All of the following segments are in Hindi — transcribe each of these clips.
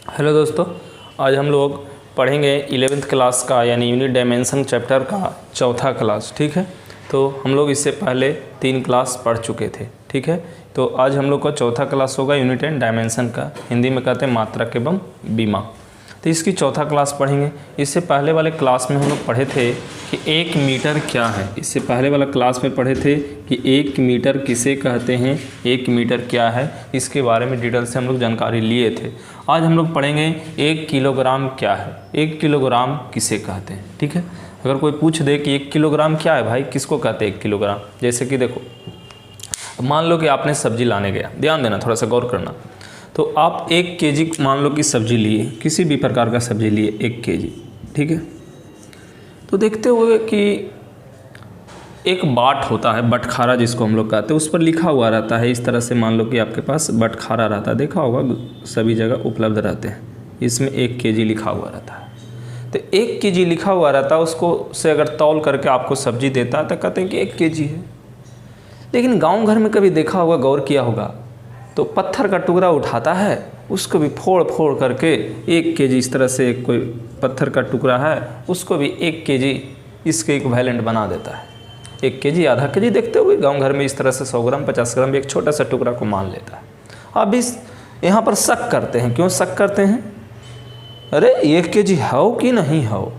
हेलो दोस्तों, आज हम लोग पढ़ेंगे 11th क्लास का यानी यूनिट डायमेंशन चैप्टर का चौथा क्लास। ठीक है, तो हम लोग इससे पहले 3 क्लास पढ़ चुके थे। ठीक है, तो आज हम लोग का चौथा क्लास होगा यूनिट एंड डायमेंशन का, हिंदी में कहते हैं मात्रक एवं बीमा। तो इसकी चौथा क्लास पढ़ेंगे। इससे पहले वाले क्लास में हम लोग पढ़े थे कि 1 मीटर क्या है। इससे पहले वाला क्लास में पढ़े थे कि 1 मीटर किसे कहते हैं, 1 मीटर क्या है, इसके बारे में डिटेल से हम लोग जानकारी लिए थे। आज हम लोग पढ़ेंगे 1 किलोग्राम क्या है, 1 किलोग्राम किसे कहते हैं। ठीक है, अगर कोई पूछ दे कि 1 किलोग्राम क्या है भाई, किसको कहते हैं 1 किलोग्राम, जैसे कि देखो मान लो कि आपने सब्जी लाने गया, ध्यान देना, थोड़ा सा गौर करना। तो आप 1 केजी मान लो कि सब्जी लिए, किसी भी प्रकार का सब्जी लिए 1 केजी। ठीक है, तो देखते हुए कि एक बाट होता है, बटखारा जिसको हम लोग कहते हैं, उस पर लिखा हुआ रहता है इस तरह से। मान लो कि आपके पास बटखारा रहता है, देखा होगा सभी जगह उपलब्ध रहते हैं, इसमें 1 केजी लिखा हुआ रहता है। तो 1 केजी लिखा हुआ रहता है, उसको से अगर तौल करके आपको सब्जी देता है तो कहते हैं कि 1 केजी है। लेकिन गाँव घर में कभी देखा होगा, गौर किया होगा, तो पत्थर का टुकड़ा उठाता है, उसको भी फोड़ फोड़ करके 1 केजी इस तरह से, कोई पत्थर का टुकड़ा है उसको भी 1 केजी इसके इक्विवेलेंट बना देता है। 1 केजी आधा केजी देखते हुए गांव घर में इस तरह से 100 ग्राम 50 ग्राम एक छोटा सा टुकड़ा को मान लेता है। अब इस यहाँ पर शक करते हैं। क्यों शक करते हैं? अरे 1 केजी हो कि नहीं हो,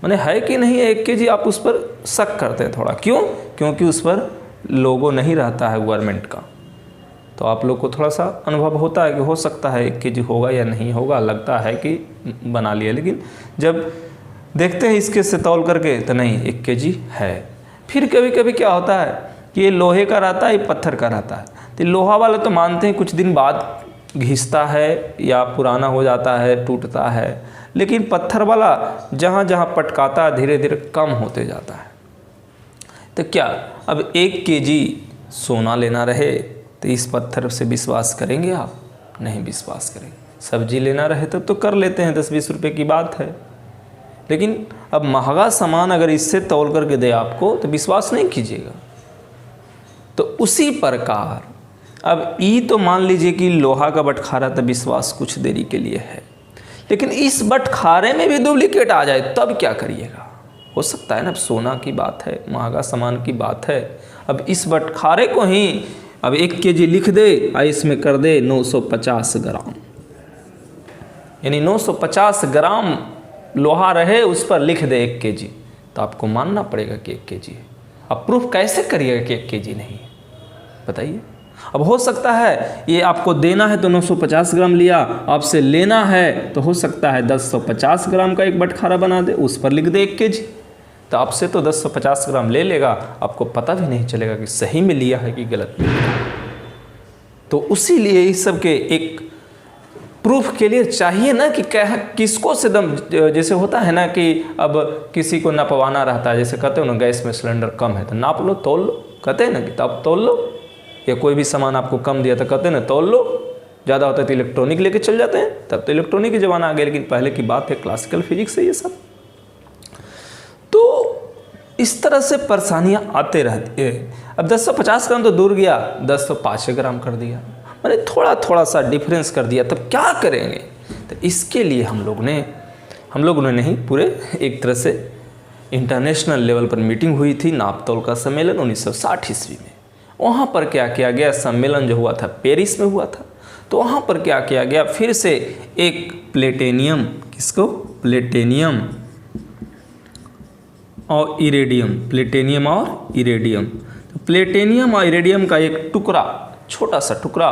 माने है कि नहीं है 1 केजी, आप उस पर शक करते हैं थोड़ा। क्यों? क्योंकि उस पर लोगो नहीं रहता है गवर्नमेंट का। तो आप लोग को थोड़ा सा अनुभव होता है कि हो सकता है 1 केजी होगा या नहीं होगा, लगता है कि बना लिया, लेकिन जब देखते हैं इसके से तौल करके तो नहीं 1 केजी है। फिर कभी कभी क्या होता है कि ये लोहे का रहता है, ये पत्थर का रहता है। तो लोहा वाला तो मानते हैं कुछ दिन बाद घिसता है या पुराना हो जाता है, टूटता है, लेकिन पत्थर वाला जहाँ जहाँ पटकाता है धीरे धीरे कम होते जाता है। तो क्या अब 1 केजी सोना लेना रहे तो इस पत्थर से विश्वास करेंगे आप? नहीं विश्वास करेंगे। सब्जी लेना रहे तब तो कर लेते हैं, 10-20 रुपये की बात है, लेकिन अब महंगा सामान अगर इससे तौल करके दे आपको तो विश्वास नहीं कीजिएगा। तो उसी प्रकार अब ई तो मान लीजिए कि लोहा का बटखारा, तो विश्वास कुछ देरी के लिए है, लेकिन इस बटखारे में भी डुप्लीकेट आ जाए तब क्या करिएगा? हो सकता है ना, अब सोना की बात है, महंगा सामान की बात है। अब इस बटखारे को ही अब 1 केजी लिख दे और इसमें कर दे 950 ग्राम, यानी 950 ग्राम लोहा रहे उस पर लिख दे 1 केजी, तो आपको मानना पड़ेगा कि 1 केजी है। अब प्रूफ कैसे करिएगा कि 1 केजी नहीं है, बताइए? अब हो सकता है ये आपको देना है तो 950 ग्राम लिया, आपसे लेना है तो हो सकता है 1050 ग्राम का एक बटखारा बना दे, उस पर लिख दे 1 केजी। तो आपसे तो 1050 ग्राम ले लेगा, आपको पता भी नहीं चलेगा कि सही में लिया है कि गलत में लिया। तो उसी लिए इस सब के एक प्रूफ के लिए चाहिए ना कि किसको से दम, जैसे होता है ना कि अब किसी को नपवाना रहता है, जैसे कहते हो ना गैस में सिलेंडर कम है तो नाप लो, तौल लो, कहते हैं ना कि तब तौल लो। या कोई भी सामान आपको कम दिया तो कहते हैं ना तौल लो, ज़्यादा होता है तो इलेक्ट्रॉनिक लेके चल जाते हैं, तब तो इलेक्ट्रॉनिक की ज़माना आ गया, लेकिन पहले की बात है क्लासिकल फिजिक्स है ये सब। तो इस तरह से परेशानियाँ आते रहती है। अब 1050 ग्राम तो दूर गया, 1005 ग्राम कर दिया, मैंने थोड़ा थोड़ा सा डिफरेंस कर दिया, तब क्या करेंगे? तो इसके लिए हम लोगों ने नहीं, पूरे एक तरह से इंटरनेशनल लेवल पर मीटिंग हुई थी, नाप तौल का सम्मेलन 1960 ईस्वी में। वहाँ पर क्या किया गया, सम्मेलन जो हुआ था पेरिस में हुआ था, तो वहाँ पर क्या किया गया, फिर से एक प्लेटिनियम, किसको? प्लेटिनियम और इरेडियम, प्लेटिनियम और इरेडियम। तो प्लेटिनियम और इरेडियम का एक टुकड़ा, छोटा सा टुकड़ा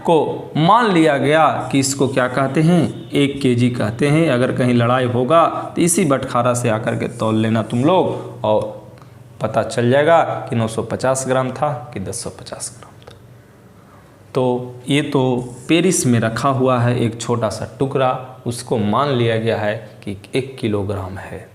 को मान लिया गया कि इसको क्या कहते हैं, 1 केजी कहते हैं। अगर कहीं लड़ाई होगा तो इसी बटखारा से आकर के तौल लेना तुम लोग, और पता चल जाएगा कि 950 ग्राम था कि 1050 ग्राम था। तो ये तो पेरिस में रखा हुआ है एक छोटा सा टुकड़ा, उसको मान लिया गया है कि 1 किलोग्राम है।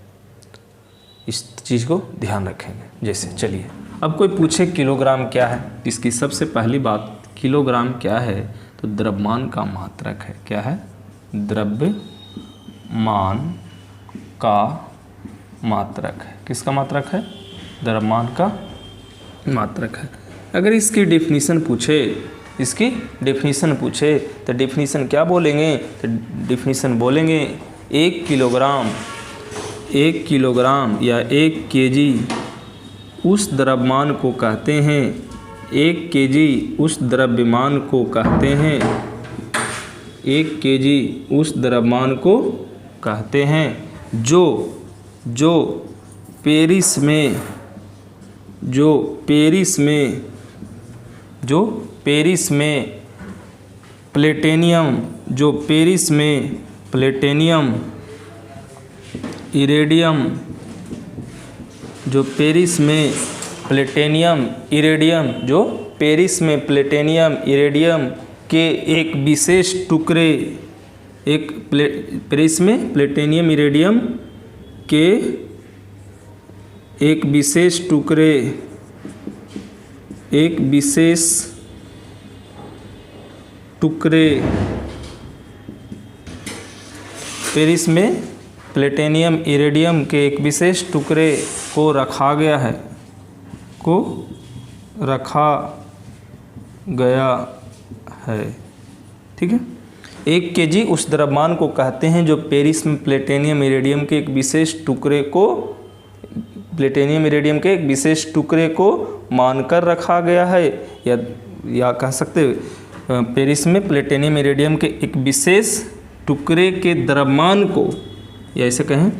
इस चीज़ को ध्यान रखेंगे। जैसे चलिए अब कोई पूछे किलोग्राम क्या है, इसकी सबसे पहली बात, किलोग्राम क्या है? तो द्रव्यमान का मात्रक है। क्या है? द्रव्यमान का मात्रक है। किसका मात्रक है? द्रव्यमान का मात्रक है। अगर इसकी डेफिनेशन पूछे इसकी डेफिनीशन पूछे तो डेफिनीशन क्या बोलेंगे, तो डेफिनीशन बोलेंगे 1 किलोग्राम या 1 केजी उस द्रव्यमान को कहते हैं, 1 केजी उस द्रव्यमान को कहते हैं, 1 केजी उस द्रव्यमान को कहते हैं जो पेरिस में प्लेटिनम इरेडियम के एक विशेष टुकड़े पेरिस में प्लेटिनम इरेडियम के एक विशेष टुकड़े को रखा गया है, ठीक है। 1 केजी उस द्रव्यमान को कहते हैं जो पेरिस में प्लेटिनम इरेडियम के एक विशेष टुकड़े को मानकर रखा गया है, या कह सकते पेरिस में प्लेटिनम इरेडियम के एक विशेष टुकड़े के द्रव्यमान को, या ऐसे कहें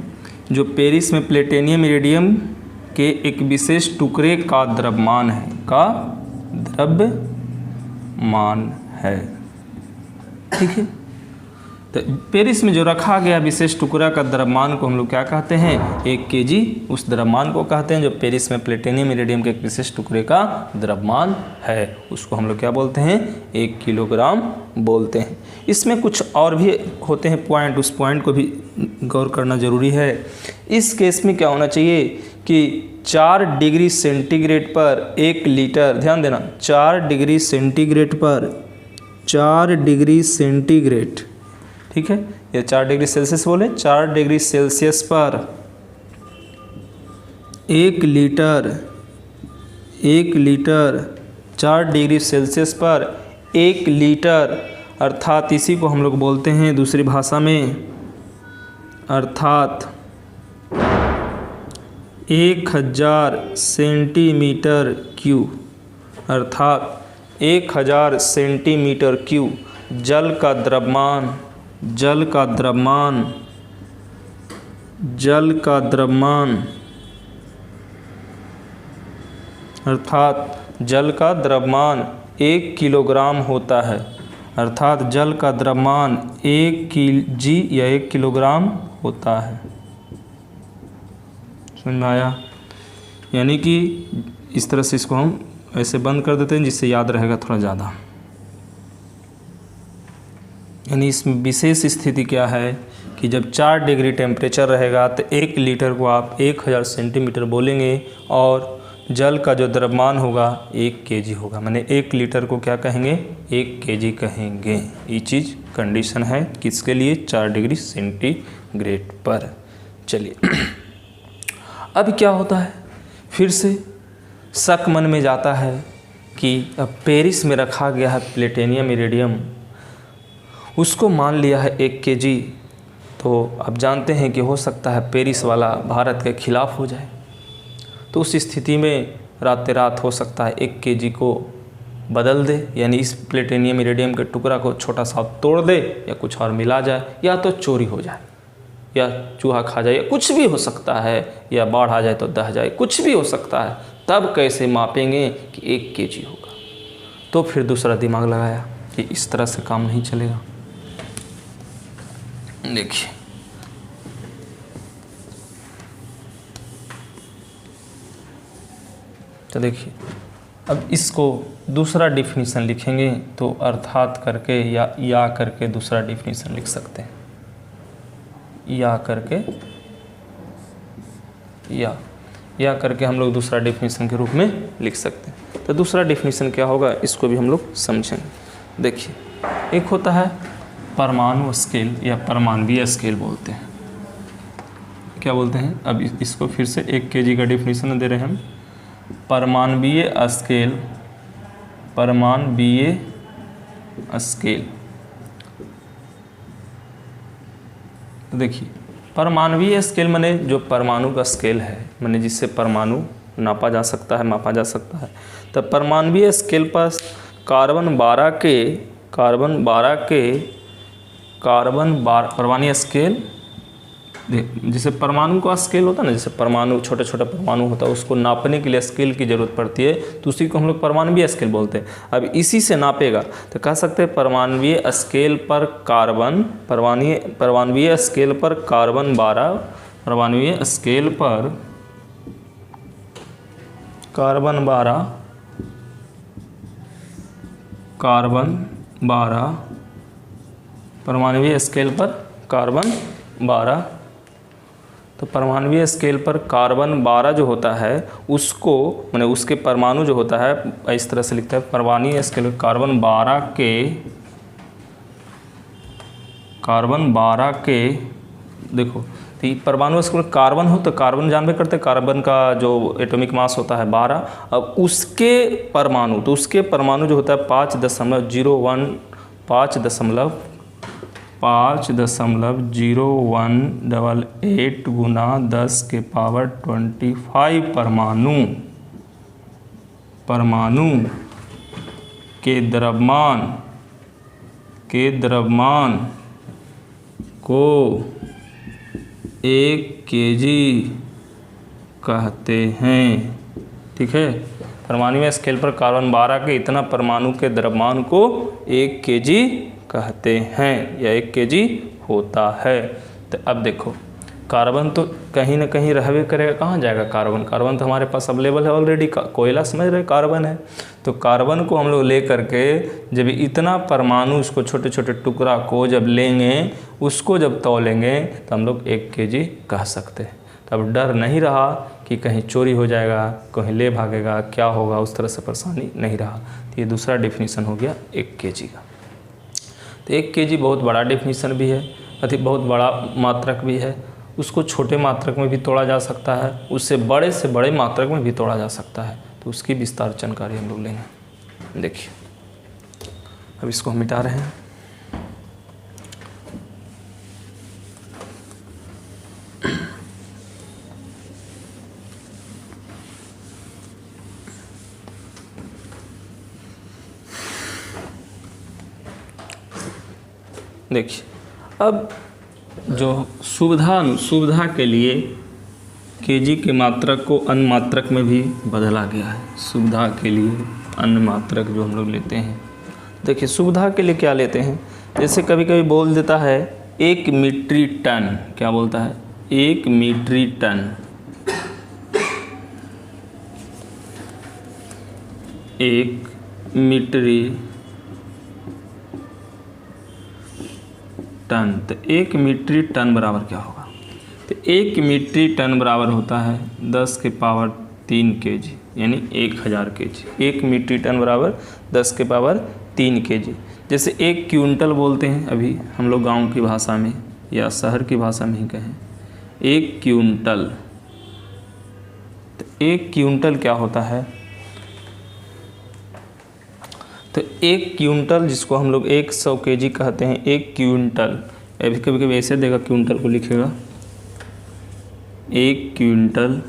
जो पेरिस में प्लेटिनम इरेडियम के एक विशेष टुकड़े का द्रव्यमान है, ठीक है। तो पेरिस में जो रखा गया विशेष टुकड़ा का द्रव्यमान को हम लोग क्या कहते हैं, 1 केजी उस द्रव्यमान को कहते हैं जो पेरिस में प्लेटिनम इरेडियम के एक विशेष टुकड़े का द्रव्यमान है, उसको हम लोग क्या बोलते हैं, 1 किलोग्राम बोलते हैं। इसमें कुछ और भी होते हैं पॉइंट, उस पॉइंट को भी गौर करना ज़रूरी है। इस केस में क्या होना चाहिए कि 4 डिग्री सेंटीग्रेड पर 1 लीटर, ध्यान देना 4 डिग्री सेंटीग्रेड, ठीक है, या 4 डिग्री सेल्सियस बोले, 4 डिग्री सेल्सियस पर 1 लीटर 4 डिग्री सेल्सियस पर 1 लीटर, अर्थात इसी को हम लोग बोलते हैं दूसरी भाषा में, अर्थात 1000 सेंटीमीटर क्यूब, अर्थात 1000 सेंटीमीटर क्यूब जल का द्रव्यमान अर्थात जल का द्रव्यमान 1 किलोग्राम होता है, अर्थात जल का द्रव्यमान 1 kg या 1 किलोग्राम होता है। समझ में आया? यानी कि इस तरह से इसको हम ऐसे बंद कर देते हैं जिससे याद रहेगा थोड़ा ज़्यादा। यानी इसमें विशेष स्थिति क्या है कि जब 4 डिग्री टेम्परेचर रहेगा तो 1 लीटर को आप 1000 सेंटीमीटर बोलेंगे और जल का जो द्रव्यमान होगा 1 केजी होगा, माने 1 लीटर को क्या कहेंगे, 1 केजी कहेंगे। ये चीज़ कंडीशन है किसके लिए, 4 डिग्री सेंटीग्रेड पर। चलिए अब क्या होता है, फिर से शक मन में जाता है कि अब पेरिस में रखा गया है प्लेटिनम इरेडियम, उसको मान लिया है 1 केजी, तो अब जानते हैं कि हो सकता है पेरिस वाला भारत के खिलाफ हो जाए, तो उस स्थिति में रात रात हो सकता है 1 केजी को बदल दे, यानी इस प्लेटिनम इरेडियम के टुकड़ा को छोटा सा तोड़ दे या कुछ और मिला जाए, या तो चोरी हो जाए या चूहा खा जाए, या कुछ भी हो सकता है, या बाढ़ आ जाए तो दह जाए, कुछ भी हो सकता है। तब कैसे मापेंगे कि 1 केजी होगा? तो फिर दूसरा दिमाग लगाया कि इस तरह से काम नहीं चलेगा। देखिए तो देखिए अब इसको दूसरा डिफिनीसन लिखेंगे तो अर्थात करके या करके दूसरा डिफिनीसन लिख सकते हैं, या करके या करके हम लोग दूसरा डेफिनेशन के रूप में लिख सकते हैं। तो दूसरा डेफिनेशन क्या होगा इसको भी हम लोग समझेंगे। देखिए एक होता है परमाणु स्केल या परमाणवीय स्केल बोलते हैं, क्या बोलते हैं, अब इसको फिर से 1 केजी का डेफिनेशन दे रहे हैं हम। परमाणवीय स्केल। तो देखिए परमाणुवीय स्केल माने जो परमाणु का स्केल है, माने जिससे परमाणु नापा जा सकता है, मापा जा सकता है। तो परमाणुवीय स्केल पर कार्बन 12 के परमाणु स्केल, जैसे परमाणु का स्केल होता है ना, जैसे परमाणु छोटे छोटे परमाणु होता है, उसको नापने के लिए स्केल की ज़रूरत पड़ती है, तो उसी को हम लोग परमाणुवीय स्केल बोलते हैं। अब इसी से नापेगा तो कह सकते हैं परमाणुवीय स्केल पर कार्बन, परमाणुवीय स्केल पर कार्बन 12, परमाणुवीय स्केल पर कार्बन 12, परमाणुवीय स्केल पर कार्बन 12। तो परमाणुवीय स्केल पर कार्बन 12 जो होता है उसको, माने उसके परमाणु जो होता है इस तरह से लिखता है, परमाणुवीय स्केल पर कार्बन 12 के देखो, तो परमाणु स्केल पर कार्बन हो तो कार्बन जानबे करते, कार्बन का जो एटॉमिक मास होता है 12। अब उसके परमाणु, तो उसके परमाणु जो होता है 5.0188 गुना 10 के पावर 25 परमाणु के द्रव्यमान को 1 kg कहते हैं। ठीक है, परमाणुवीय स्केल पर कार्बन 12 के इतना परमाणु के द्रव्यमान को 1 kg कहते हैं या 1 kg होता है। तो अब देखो कार्बन तो कहीं ना कहीं रहवे करेगा, कहाँ जाएगा कार्बन तो हमारे पास अवेलेबल है ऑलरेडी, कोयला समझ रहे कार्बन है। तो कार्बन को हम लोग ले करके जब इतना परमाणु, उसको छोटे छोटे टुकड़ा को जब लेंगे, उसको जब तौलेंगे तो हम लोग 1 kg कह सकते हैं। तब डर नहीं रहा कि कहीं चोरी हो जाएगा, कहीं ले भागेगा, क्या होगा, उस तरह से परेशानी नहीं रहा। तो ये दूसरा डेफिनेशन हो गया 1 kg का। तो 1 kg बहुत बड़ा डेफिनेशन भी है, बहुत बड़ा मात्रक भी है। उसको छोटे मात्रक में भी तोड़ा जा सकता है, उससे बड़े मात्रक में भी तोड़ा जा सकता है। तो उसकी विस्तार जानकारी हम लोग लेंगे। देखिए अब इसको हम मिटा रहे हैं। देखिए अब जो सुविधा के लिए केजी के मात्रक को अन्य मात्रक में भी बदला गया है। सुविधा के लिए अन्य मात्रक जो हम लोग लेते हैं, देखिए सुविधा के लिए क्या लेते हैं, जैसे कभी कभी बोल देता है 1 मीट्रिक टन, क्या बोलता है 1 मीट्रिक टन, 1 मीट्रिक टन। तो 1 मीट्रिक टन बराबर क्या होगा, तो 1 मीट्रिक टन बराबर होता है 10 के पावर 3 kg, यानी 1000 kg। 1 मीट्रिक टन बराबर 10 के पावर 3 kg। जैसे 1 क्विंटल बोलते हैं अभी हम लोग गांव की भाषा में या शहर की भाषा में ही कहें 1 क्विंटल। तो 1 क्विंटल क्या होता है, तो 1 क्विंटल जिसको हम लोग 100 kg कहते हैं, 1 क्विंटल, अभी कभी कभी ऐसे देगा क्विंटल को लिखेगा 1 क्विंटल,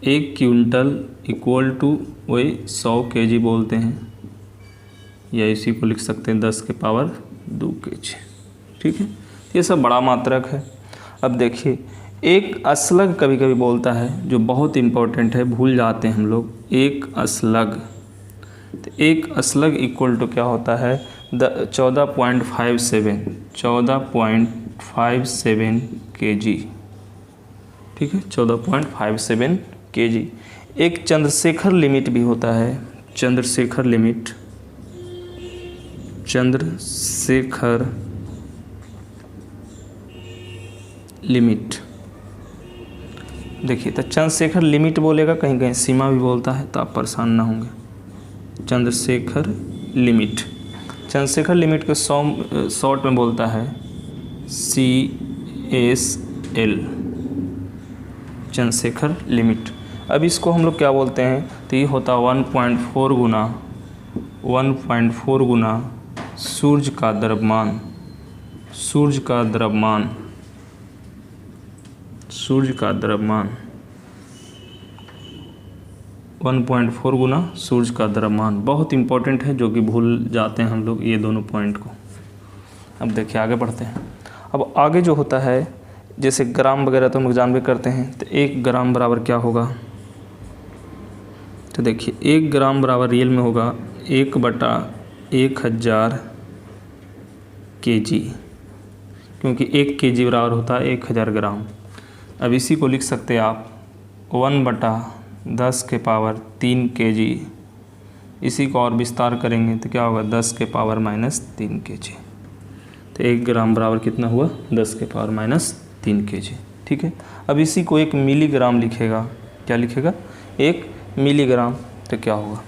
1 क्विंटल इक्वल टू वही 100 kg बोलते हैं, या इसी को लिख सकते हैं 10 के पावर 2 kg। ठीक है, ये सब बड़ा मात्रक है। अब देखिए एक अस्लग कभी कभी बोलता है, जो बहुत इम्पोर्टेंट है, भूल जाते हैं हम लोग। एक अस्लग, तो एक अस्लग इक्वल टू क्या होता है 14.57 kg। ठीक है, 14.57 kg। एक चंद्रशेखर लिमिट भी होता है, चंद्रशेखर लिमिट। देखिए तो चंद्रशेखर लिमिट बोलेगा, कहीं कहीं सीमा भी बोलता है, तो आप परेशान ना होंगे। चंद्रशेखर लिमिट को शॉर्ट में बोलता है CSL, चंद्रशेखर लिमिट। अब इसको हम लोग क्या बोलते हैं, तो ये होता 1.4 गुना सूर्य का द्रव्यमान 1.4 गुना सूर्य का द्रव्यमान। बहुत इंपॉर्टेंट है, जो कि भूल जाते हैं हम लोग ये दोनों पॉइंट को। अब देखिए आगे बढ़ते हैं। अब आगे जो होता है जैसे ग्राम वगैरह तो हम लोग जान भी करते हैं, तो 1 ग्राम बराबर क्या होगा, तो देखिए 1 ग्राम बराबर रियल में होगा 1/1000 kg, क्योंकि 1 kg बराबर होता है 1000 ग्राम। अब इसी को लिख सकते हैं आप 1/10⁻³ kg। इसी को और विस्तार करेंगे तो क्या होगा 10⁻³ kg। तो 1 ग्राम बराबर कितना हुआ 10⁻³ kg। ठीक है। अब इसी को 1 मिलीग्राम लिखेगा, क्या लिखेगा 1 मिलीग्राम, तो क्या होगा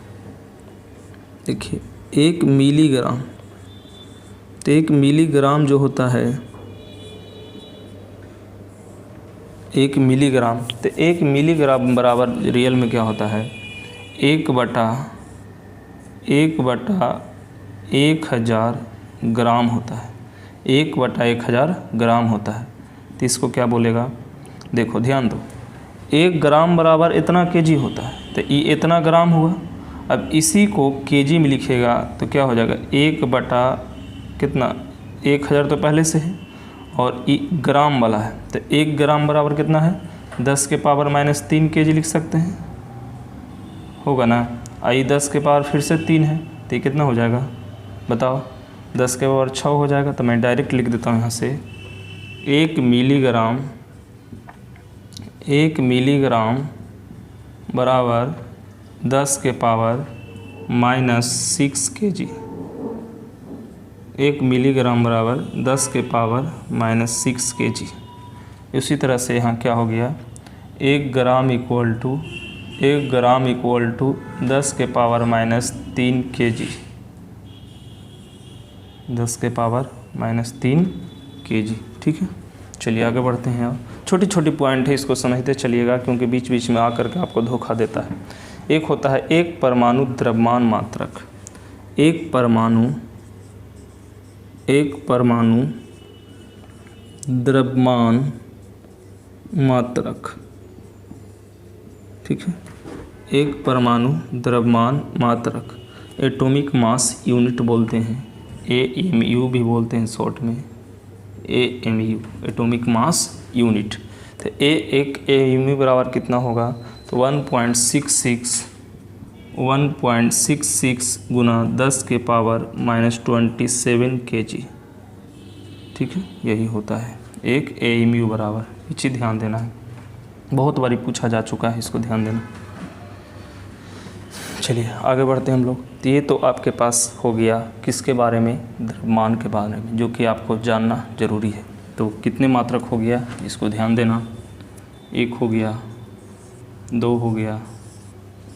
देखिए 1 मिलीग्राम, तो 1 मिलीग्राम जो होता है 1 मिलीग्राम, तो 1 मिलीग्राम बराबर रियल में क्या होता है 1/1000 ग्राम होता है, 1/1000 ग्राम होता है। तो इसको क्या बोलेगा, देखो ध्यान दो, 1 ग्राम बराबर इतना केजी होता है, तो ये इतना ग्राम हुआ। अब इसी को केजी में लिखेगा तो क्या हो जाएगा 1000 तो पहले से है, और ये ग्राम वाला है, तो 1 ग्राम बराबर कितना है 10⁻³ kg लिख सकते हैं, होगा ना। आई 10 के पावर फिर से 3 है, तो ये कितना हो जाएगा बताओ, 10 के पावर 6 हो जाएगा। तो मैं डायरेक्ट लिख देता हूँ यहाँ से 1 मिलीग्राम बराबर 10⁻⁻6 kg। 1 मिलीग्राम बराबर 10⁻⁻6 kg। इसी तरह से यहाँ क्या हो गया 1 ग्राम इक्वल टू 10⁻³ kg, 10⁻³ kg। ठीक है, चलिए आगे बढ़ते हैं। अब छोटी छोटी पॉइंट है, इसको समझते चलिएगा, क्योंकि बीच बीच में आकर के आपको धोखा देता है। एक होता है एक परमाणु द्रव्यमान मात्रक, एक परमाणु द्रव्यमान मात्रक। ठीक है, एक परमाणु द्रव्यमान मात्रक, एटॉमिक मास यूनिट बोलते हैं, AMU भी बोलते हैं शॉर्ट में, AMU एटॉमिक मास यूनिट। तो एक AMU बराबर कितना होगा, तो 1.66 गुना 10⁻⁻27 kg। ठीक है, यही होता है एक AMU बराबर। पीछे ध्यान देना है, बहुत बारी पूछा जा चुका है, इसको ध्यान देना। चलिए आगे बढ़ते हैं हम लोग। तो ये तो आपके पास हो गया किसके बारे में, द्रव्यमान के बारे में, जो कि आपको जानना जरूरी है। तो कितने मात्रक हो गया इसको ध्यान देना, 1 हो गया, 2 हो गया,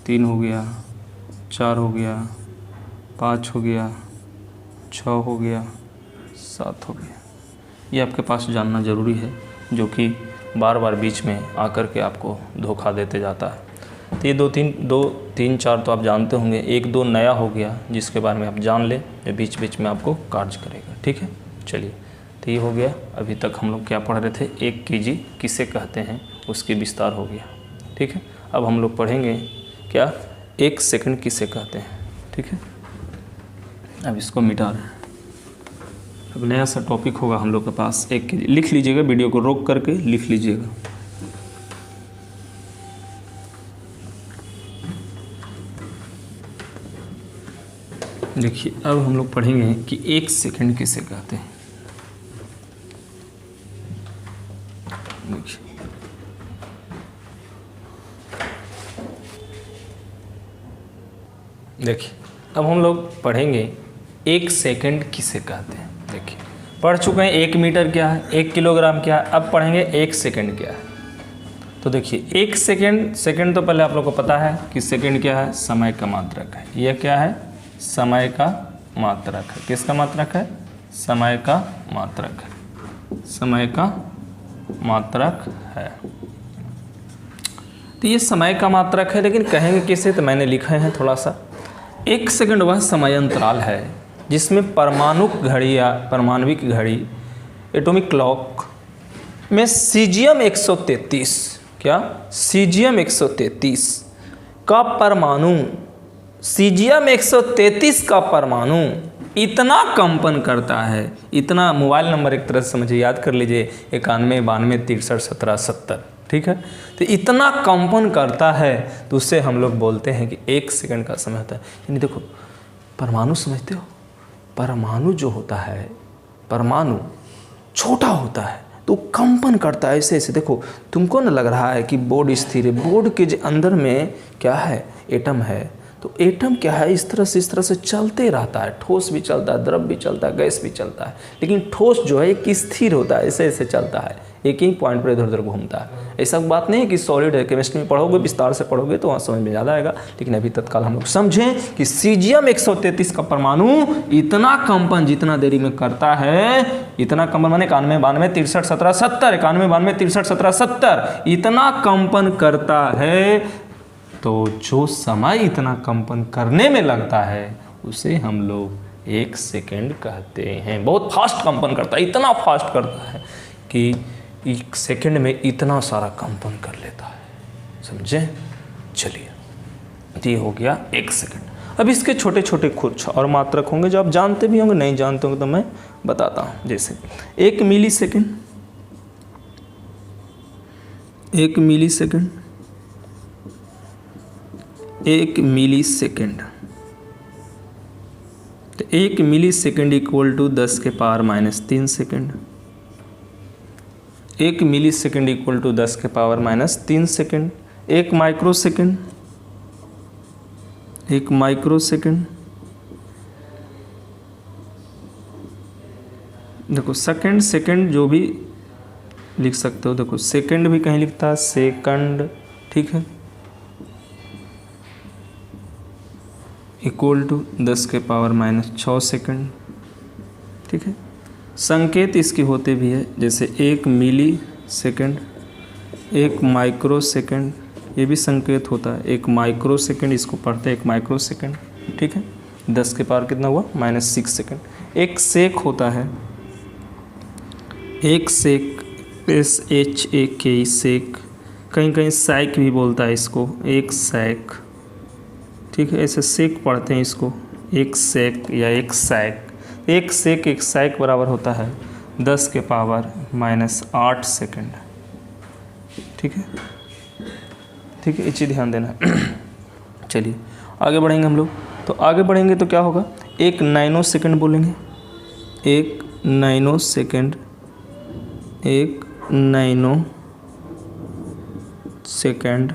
3 हो गया, 4 हो गया, 5 हो गया, 6 हो गया, 7 हो गया। ये आपके पास जानना ज़रूरी है, जो कि बार बार बीच में आकर के आपको धोखा देते जाता है। तो ये 2 3 4 तो आप जानते होंगे, 1 2 नया हो गया जिसके बारे में आप जान लें, जो बीच बीच में आपको कार्य करेगा। ठीक है, चलिए तो ये हो गया। अभी तक हम लोग क्या पढ़ रहे थे, 1 kg किसे कहते हैं, उसकी विस्तार हो गया। ठीक है, अब हम लोग पढ़ेंगे क्या 1 सेकंड किसे कहते हैं। ठीक है, अब इसको मिटा रहे हैं। अब नया सा टॉपिक होगा हम लोग के पास, 1 kg। लिख लीजिएगा, वीडियो को रोक करके लिख लीजिएगा। देखिए अब हम लोग पढ़ेंगे कि 1 सेकंड किसे कहते हैं। देखिए अब हम लोग पढ़ेंगे 1 सेकंड किसे कहते हैं। देखिए पढ़ चुके हैं 1 मीटर क्या है, 1 किलोग्राम क्या है, अब पढ़ेंगे 1 सेकंड क्या है। तो देखिए 1 सेकंड तो पहले आप लोग को पता है कि सेकंड क्या है, समय का मात्रक है। यह क्या है, समय का मात्रक है। किसका मात्रक है, समय का मात्रक है, समय का मात्रक है। तो ये समय का मात्रक है, लेकिन कहेंगे किसे, तो मैंने लिखा है थोड़ा सा। 1 सेकंड वह समय अंतराल है जिसमें परमाणुक घड़ी या परमाणविक घड़ी एटॉमिक क्लॉक में सीजियम 133 क्या सीजियम 133 का परमाणु सीजियम 133 का परमाणु इतना कंपन करता है। इतना मोबाइल नंबर एक तरह से समझिए, याद कर लीजिए 91 92 63 17 70, ठीक है। तो इतना कंपन करता है तो उससे हम लोग बोलते हैं कि 1 सेकंड का समय होता है। यानी देखो परमाणु समझते हो, परमाणु जो होता है, परमाणु छोटा होता है तो कंपन करता है ऐसे ऐसे। देखो तुमको ना लग रहा है कि बोर्ड स्थिर है, बोर्ड के अंदर में क्या है, एटम है। तो एटम क्या है, इस तरह से चलते रहता है। ठोस भी चलता है, द्रव भी चलता है, गैस भी चलता है, लेकिन ठोस जो है एक स्थिर होता है, ऐसे ऐसे चलता है, एक ही पॉइंट पर इधर उधर घूमता है। ऐसा बात नहीं है कि सॉलिड है, केमिस्ट्री में पढ़ोगे, विस्तार से पढ़ोगे तो वहाँ समझ में ज़्यादा आएगा। लेकिन अभी तत्काल हम लोग समझें कि सीजियम 133 का परमाणु इतना कंपन जितना देरी में करता है, इतना कंपन माने 91 92 63 17 70, 91 92 63 17 70 इतना कंपन करता है। तो जो समय इतना कंपन करने में लगता है उसे हम लोग 1 सेकेंड कहते हैं। बहुत फास्ट कंपन करता है, इतना फास्ट करता है कि 1 सेकेंड में इतना सारा कंपन कर लेता है, समझे। चलिए ये हो गया 1 सेकेंड। अब इसके छोटे छोटे कुछ और मात्रक होंगे जो आप जानते भी होंगे, नहीं जानते होंगे तो मैं बताता हूँ। जैसे 1 millisecond, 1 millisecond, 1 millisecond. तो 1 मिली सेकेंड इक्वल टू 10 के power -3 second. 1 millisecond equal to 10 के power -3 second. 1 microsecond, 1 microsecond. देखो सेकेंड सेकेंड जो भी लिख सकते हो, देखो सेकेंड भी कहीं लिखता है सेकंड, ठीक है, इक्वल टू 10 के पावर -6 सेकेंड, ठीक है। संकेत इसके होते भी है, जैसे 1 मिली सेकेंड, 1 माइक्रो सेकेंड, ये भी संकेत होता है। 1 माइक्रो सेकेंड इसको पढ़ते हैं 1 माइक्रो सेकेंड, ठीक है। 10 के पावर कितना हुआ -6 सेकेंड। 1 सेक होता है, 1 सेक SHAK सेक, कहीं कहीं सैक भी बोलता है इसको, 1 सैक, ठीक है। ऐसे सेक पढ़ते हैं इसको, 1 सेक या 1 सैक। 1 सेक 1 सैक बराबर होता है 10 के पावर -8 सेकेंड, ठीक है, ठीक है, ये चीज़ ध्यान देना। चलिए आगे बढ़ेंगे हम लोग। तो आगे बढ़ेंगे तो क्या होगा, 1 नैनो सेकेंड बोलेंगे, 1 nanosecond, 1 nanosecond.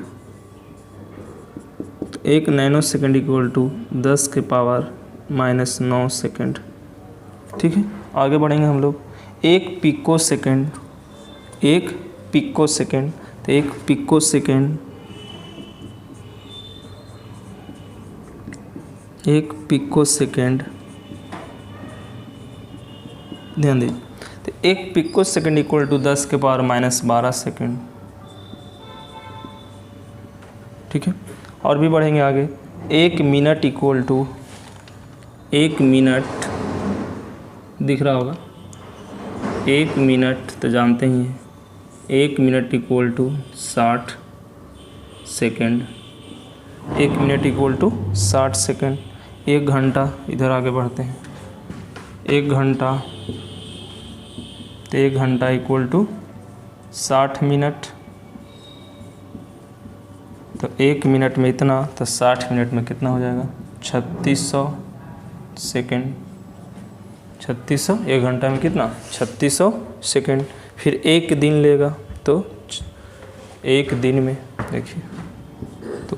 1 nanosecond equal to 10 के पावर -9 सेकेंड, ठीक है। आगे बढ़ेंगे हम लोग। 1 पिको सेकेंड, 1 पिको सेकेंड। तो 1 पिको सेकेंड, 1 पिको सेकेंड, ध्यान दीजिए। तो 1 पिको सेकेंड इक्वल टू 10 के पावर -12 सेकेंड, ठीक है। और भी बढ़ेंगे आगे। 1 मिनट इक्वल टू, 1 मिनट दिख रहा होगा, 1 मिनट तो जानते ही हैं, 1 minute equal to 60 second, 1 minute equal to 60 second. 1 घंटा, इधर आगे बढ़ते हैं, 1 घंटा, तो 1 घंटा इक्वल टू 60 मिनट। तो 1 मिनट में इतना, तो 60 मिनट में कितना हो जाएगा, 3600 सेकेंड। 3600, 1 घंटा में कितना, 3600 सेकेंड। फिर 1 दिन लेगा, तो 1 दिन में देखिए, तो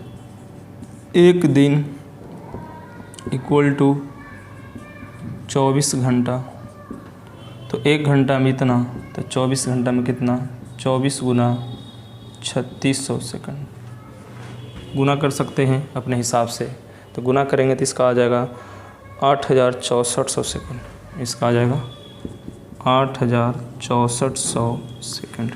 1 दिन इक्वल टू 24 घंटा। तो 1 घंटा में इतना, तो 24 घंटा में कितना, 24 गुना 3600 सेकेंड। गुना कर सकते हैं अपने हिसाब से, तो गुना करेंगे तो इसका आ जाएगा 8400 सेकेंड। इसका आ जाएगा 8400 सेकेंड,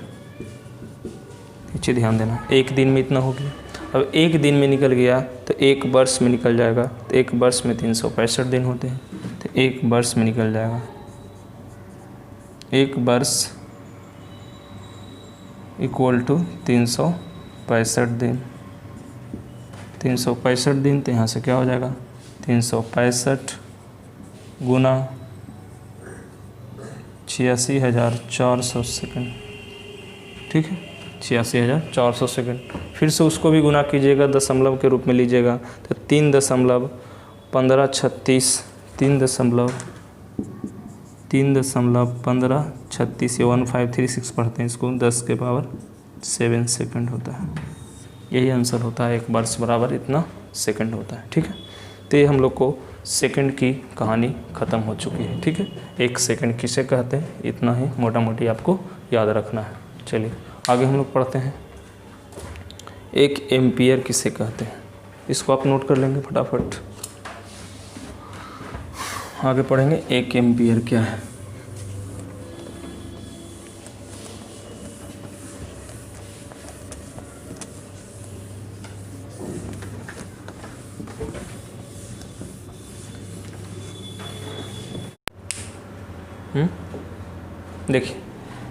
नीचे ध्यान देना, एक दिन में इतना हो गया। अब एक दिन में निकल गया तो एक वर्ष में निकल जाएगा, तो एक वर्ष में 365 दिन होते हैं, तो एक वर्ष में निकल जाएगा, एक वर्ष इक्वल टू 365 दिन। 365 दिन, तो यहाँ से क्या हो जाएगा 365 गुना 86,400 सेकंड, ठीक है, 86,400 सेकंड। फिर से उसको भी गुना कीजिएगा, दशमलव के रूप में लीजिएगा, तो 3.1536, 3.1536, ये 1536 पढ़ते हैं इसको, 10 के पावर 7 सेकंड होता है। यही आंसर होता है, एक वर्ष बराबर इतना सेकंड होता है, ठीक है। तो ये हम लोग को सेकंड की कहानी ख़त्म हो चुकी है, ठीक है। एक सेकंड किसे कहते हैं, इतना ही मोटा मोटी आपको याद रखना है। चलिए आगे हम लोग पढ़ते हैं, एक एम्पियर किसे कहते हैं, इसको आप नोट कर लेंगे फटाफट। आगे पढ़ेंगे एक एम्पियर क्या है। देखिए,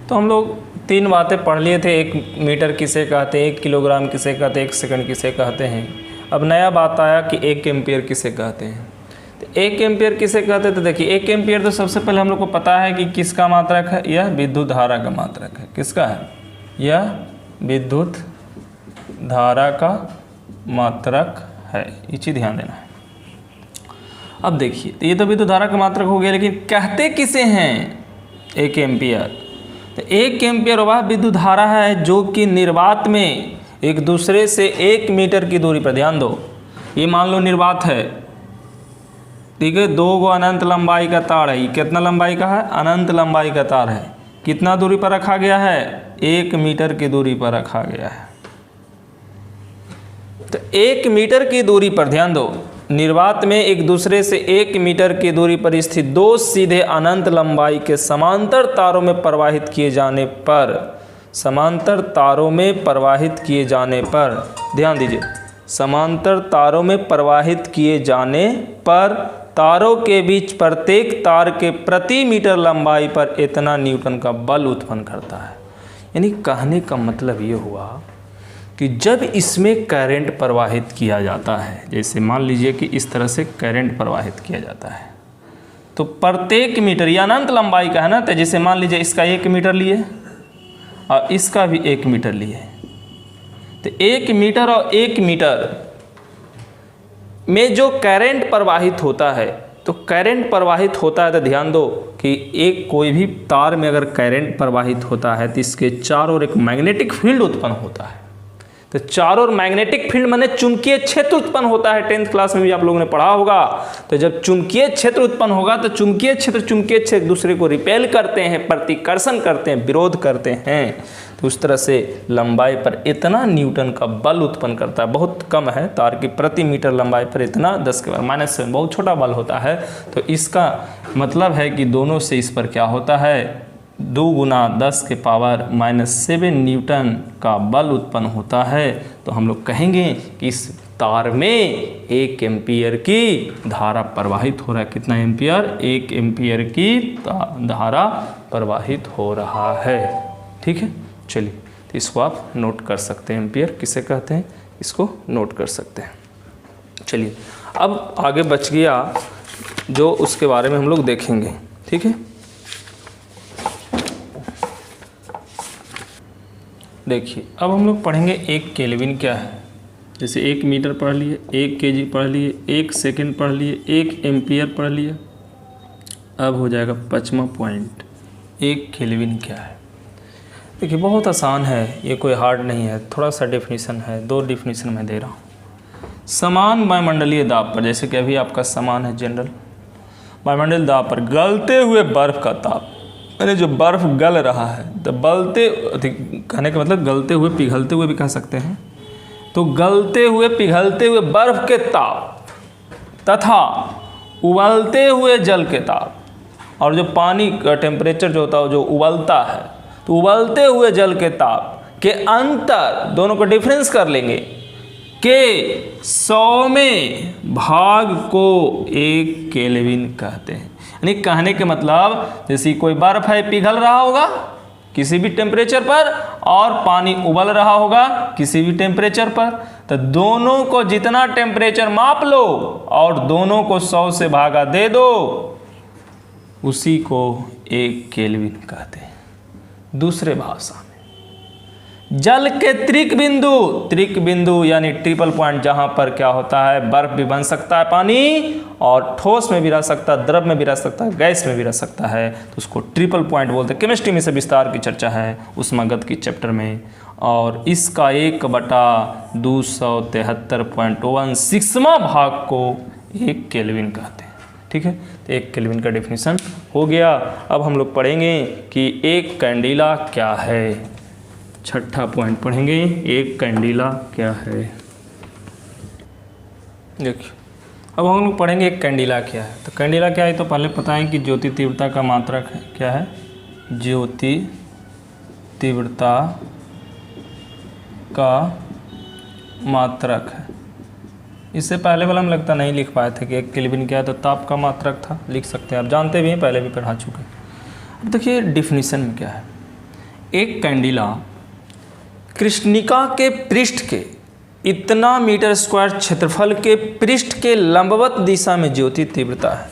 तो हम लोग 3 बातें पढ़ लिए थे, 1 मीटर किसे कहते हैं, 1 किलोग्राम किसे कहते हैं, 1 सेकंड किसे कहते हैं। अब नया बात आया कि 1 एम्पियर किसे कहते हैं। तो 1 एम्पियर किसे कहते हैं, तो देखिए 1 एम्पियर तो सबसे पहले हम लोग को पता है कि किसका मात्रक है, यह विद्युत धारा का मात्रक है। किसका है, यह विद्युत धारा का मात्रक है, ये चीज़ ध्यान देना है। अब देखिए, तो ये तो विद्युत धारा का मात्रक हो गया, लेकिन कहते किसे हैं 1 एम्पियर। तो 1 एम्पियर वह विद्युत धारा है जो कि निर्वात में एक दूसरे से 1 मीटर की दूरी पर, ध्यान दो, ये मान लो निर्वात है, ठीक है, 2 गो अनंत लंबाई का तार है। ये कितना लंबाई का है, अनंत लंबाई का तार है। कितना दूरी पर रखा गया है, 1 मीटर की दूरी पर रखा गया है। तो 1 मीटर की दूरी पर, ध्यान दो, निर्वात में एक दूसरे से 1 मीटर की दूरी पर स्थित 2 सीधे अनंत लंबाई के समांतर तारों में प्रवाहित किए जाने पर, समांतर तारों में प्रवाहित किए जाने पर, ध्यान दीजिए, समांतर तारों में प्रवाहित किए जाने पर तारों के बीच प्रत्येक तार के प्रति मीटर लंबाई पर इतना न्यूटन का बल उत्पन्न करता है। यानी कहने का मतलब ये हुआ कि जब इसमें करंट प्रवाहित किया जाता है, जैसे मान लीजिए कि इस तरह से करंट प्रवाहित किया जाता है, तो प्रत्येक मीटर, ये अनंत लंबाई का है ना, तो जैसे मान लीजिए इसका 1 मीटर लिए और इसका भी 1 मीटर लिए, तो 1 मीटर और 1 मीटर में जो करंट प्रवाहित होता है, तो करंट प्रवाहित होता है, तो ध्यान दो कि एक कोई भी तार में अगर करंट प्रवाहित होता है तो इसके चारों ओर एक मैग्नेटिक फील्ड उत्पन्न होता है। तो चारों ओर मैग्नेटिक फील्ड माने चुंबकीय क्षेत्र उत्पन्न होता है। 10th क्लास में भी आप लोगों ने पढ़ा होगा। तो जब चुंबकीय क्षेत्र उत्पन्न होगा तो चुंबकीय क्षेत्र एक दूसरे को रिपेल करते हैं, प्रतिकर्षण करते हैं, विरोध करते हैं। तो उस तरह से लंबाई पर इतना न्यूटन का बल उत्पन्न करता है। बहुत कम है, तार की प्रति मीटर लंबाई पर इतना 10 के पावर -7, बहुत छोटा बल होता है। तो इसका मतलब है कि दोनों से इस पर क्या होता है, 2 गुना 10 के पावर -7 न्यूटन का बल उत्पन्न होता है। तो हम लोग कहेंगे कि इस तार में 1 एम्पियर की धारा प्रवाहित हो रहा है। कितना एम्पियर, 1 एम्पियर की धारा प्रवाहित हो रहा है। ठीक है, चलिए, तो इसको आप नोट कर सकते हैं। एम्पियर किसे कहते हैं, इसको नोट कर सकते हैं। चलिए, अब आगे बच गया जो उसके बारे में हम लोग देखेंगे। ठीक है, देखिए, अब हम लोग पढ़ेंगे 1 केल्विन क्या है। जैसे 1 मीटर पढ़ लिए, 1 केजी पढ़ लिए, 1 सेकंड पढ़ लिए, 1 एम्पियर पढ़ लिए। अब हो जाएगा 5वां पॉइंट, 1 केल्विन क्या है। देखिए, बहुत आसान है, ये कोई हार्ड नहीं है। थोड़ा सा डेफिनेशन है, 2 डेफिनेशन मैं दे रहा हूँ। समान वायुमंडलीय दाब पर, जैसे कि अभी आपका समान है जनरल वायुमंडलीय दाब पर गलते हुए बर्फ़ का ताप, यानी जो बर्फ़ गल रहा है, तो बलते, कहने का मतलब गलते हुए पिघलते हुए भी कह सकते हैं। तो गलते हुए पिघलते हुए बर्फ़ के ताप तथा उबलते हुए जल के ताप, और जो पानी का टेम्परेचर जो होता है जो उबलता है, तो उबलते हुए जल के ताप के अंतर, दोनों को डिफरेंस कर लेंगे, के 100वें भाग को 1 केल्विन कहते हैं। यानी कहने के मतलब जैसे कोई बर्फ है, पिघल रहा होगा किसी भी टेम्परेचर पर, और पानी उबल रहा होगा किसी भी टेम्परेचर पर, तो दोनों को जितना टेम्परेचर माप लो और दोनों को 100 से भागा दे दो, उसी को 1 केल्विन कहते हैं। दूसरे भाषा में जल के त्रिक बिंदु यानी ट्रिपल पॉइंट, जहां पर क्या होता है, बर्फ भी बन सकता है पानी, और ठोस में भी रह सकता है, द्रव में भी रह सकता है, गैस में भी रह सकता है, तो उसको ट्रिपल पॉइंट बोलते हैं। केमिस्ट्री में से विस्तार की चर्चा है ऊष्मागतिकी की चैप्टर में, और इसका 1/273.16वां भाग को 1 केल्विन कहते हैं। ठीक है, तो 1 केल्विन का डेफिनेशन हो गया। अब हम लोग पढ़ेंगे कि एक कैंडिला क्या है। छठा पॉइंट पढ़ेंगे, एक कैंडिला क्या है। देखिए, अब हम लोग पढ़ेंगे एक कैंडिला क्या है। तो कैंडिला क्या है, तो पहले पता है कि ज्योति तीव्रता का मात्रक है। क्या है? ज्योति तीव्रता का मात्रक है। इससे पहले वाला हम लगता नहीं लिख पाए थे कि 1 केल्विन क्या है, तो ताप का मात्रक था, लिख सकते हैं, आप जानते भी हैं, पहले भी पढ़ा चुके हैं। अब देखिए डिफिनीशन में क्या है। एक कैंडिला कृष्णिका के पृष्ठ के इतना मीटर स्क्वायर क्षेत्रफल के पृष्ठ के लंबवत दिशा में ज्योति तीव्रता है।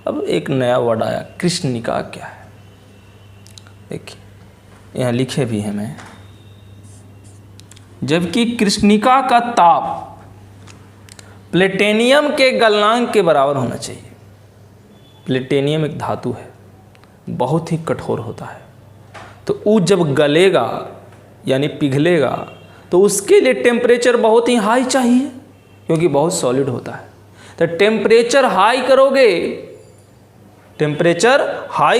अब एक नया वर्ड आया, कृष्णिका क्या है। देखिए यहाँ लिखे भी हैं मैं, जबकि कृष्णिका का ताप प्लेटेनियम के गलनांक के बराबर होना चाहिए। प्लेटेनियम एक धातु है, बहुत ही कठोर होता है, तो वो जब गलेगा यानी पिघलेगा तो उसके लिए टेम्परेचर बहुत ही हाई चाहिए, क्योंकि बहुत सॉलिड होता है। तो टेम्परेचर हाई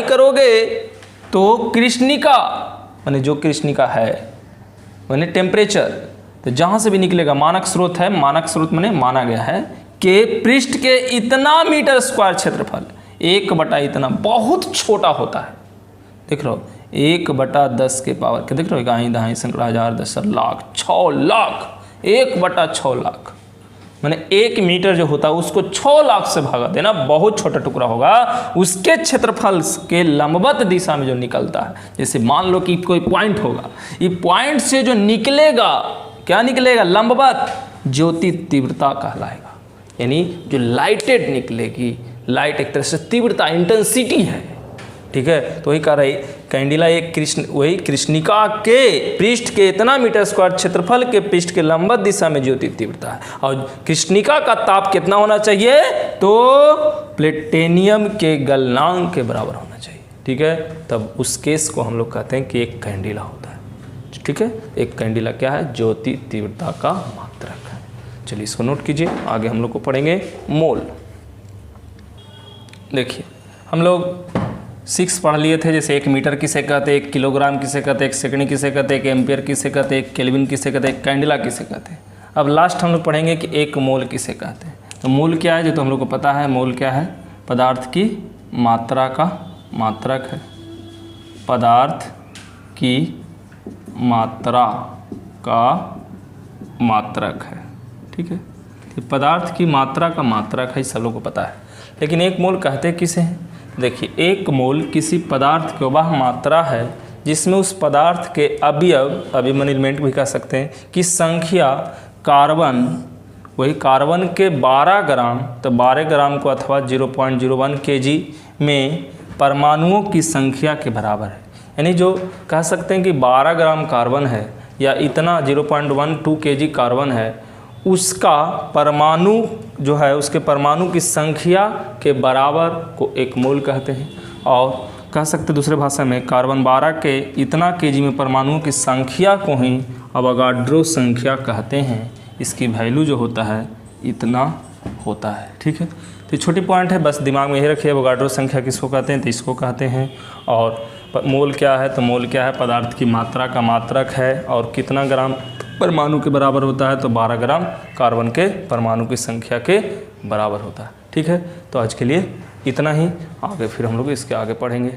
करोगे तो कृष्णिका माने जो कृष्णिका है माने टेम्परेचर, तो जहाँ से भी निकलेगा, मानक स्रोत है, मानक स्रोत माने माना गया है कि पृष्ठ के इतना मीटर स्क्वायर क्षेत्रफल 1 इतना बहुत छोटा होता है। देख रहे हो 1/10 के पावर के, देख रहे हो गाई दहाई सैकड़ा हजार 10 लाख 6 लाख 1/6 लाख, माने 1 मीटर जो होता है उसको 6 लाख से भागा देना, बहुत छोटा टुकड़ा होगा। उसके क्षेत्रफल के लंबवत दिशा में जो निकलता है, जैसे मान लो कि कोई पॉइंट होगा, ये पॉइंट से जो निकलेगा, क्या निकलेगा, लंबवत, ज्योति तीव्रता कहलाएगा। यानी जो लाइटेड निकलेगी, लाइट एक तरह से तीव्रता, इंटेंसिटी है। ठीक है, तो वही कह रही कैंडिला एक कृष्णिका के पृष्ठ के इतना मीटर स्क्वायर क्षेत्रफल के पृष्ठ के लंबवत दिशा में ज्योति तीव्रता है। और कृष्णिका का ताप कितना होना चाहिए, तो प्लेटेनियम के गलनांक के बराबर होना चाहिए। ठीक है, तब उस केस को हम लोग कहते हैं कि एक कैंडिला होता है। ठीक है, एक कैंडिला क्या है, ज्योति तीव्रता का मात्रक है। चलिए इसको नोट कीजिए, आगे हम लोग को पढ़ेंगे मोल। देखिए हम लोग 6 पढ़ लिए थे, जैसे 1 मीटर किसे कहते, 1 किलोग्राम किसे कहते, 1 सेकंड किसे कहते, 1 एम्पियर किसे कहते, 1 केल्विन किसे कहते, 1 कैंडिला किसे कहते हैं। अब लास्ट हम लोग पढ़ेंगे कि 1 मोल किसे कहते हैं। तो मोल क्या है, जो तो हम लोग को पता है, मोल क्या है, पदार्थ की मात्रा का मात्रक है। पदार्थ की मात्रा का मात्रक है। ठीक है, तो पदार्थ की मात्रा का मात्रक है, सब लोग को पता है। लेकिन 1 मोल कहते किसे हैं। देखिए 1 मोल किसी पदार्थ की वह मात्रा है जिसमें उस पदार्थ के अवयव एलिमेंट भी कह सकते हैं कि संख्या कार्बन, वही कार्बन के 12 ग्राम, तो 12 ग्राम को अथवा 0.01 kg में परमाणुओं की संख्या के बराबर है। यानी जो कह सकते हैं कि 12 ग्राम कार्बन है या इतना 0.12 kg कार्बन है, उसका परमाणु जो है, उसके परमाणु की संख्या के बराबर को 1 मोल कहते हैं। और कह सकते दूसरे भाषा में कार्बन 12 के इतना केजी में परमाणुओं की संख्या को ही अवोगाड्रो संख्या कहते हैं। इसकी वैल्यू जो होता है इतना होता है। ठीक है, तो छोटी पॉइंट है, बस दिमाग में यही रखिए, अवोगाड्रो संख्या किसको कहते हैं, तो इसको कहते हैं। और मोल क्या है, तो मोल क्या है, पदार्थ की मात्रा का मात्रक है। और कितना ग्राम परमाणु के बराबर होता है, तो 12 ग्राम कार्बन के परमाणु की संख्या के बराबर होता है। ठीक है, तो आज के लिए इतना ही, आगे फिर हम लोग इसके आगे पढ़ेंगे।